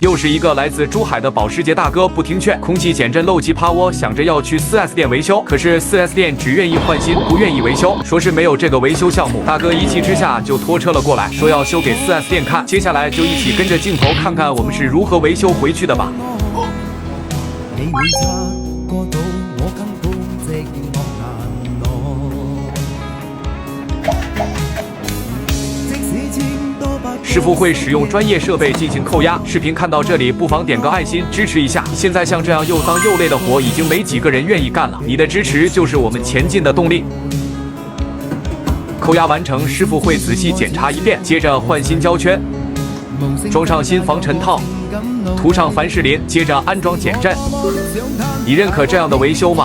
又是一个来自珠海的保时捷大哥不听劝，空气减震漏气趴窝，想着要去 4S 店维修，可是 4S 店只愿意换新，不愿意维修，说是没有这个维修项目。大哥一气之下就拖车了过来，说要修给 4S 店看。接下来就一起跟着镜头看看我们是如何维修回去的吧。师傅会使用专业设备进行扣押。视频看到这里，不妨点个爱心支持一下。现在像这样又脏又累的活，已经没几个人愿意干了。你的支持就是我们前进的动力。扣押完成，师傅会仔细检查一遍，接着换新胶圈，装上新防尘套，涂上凡士林，接着安装减震。你认可这样的维修吗？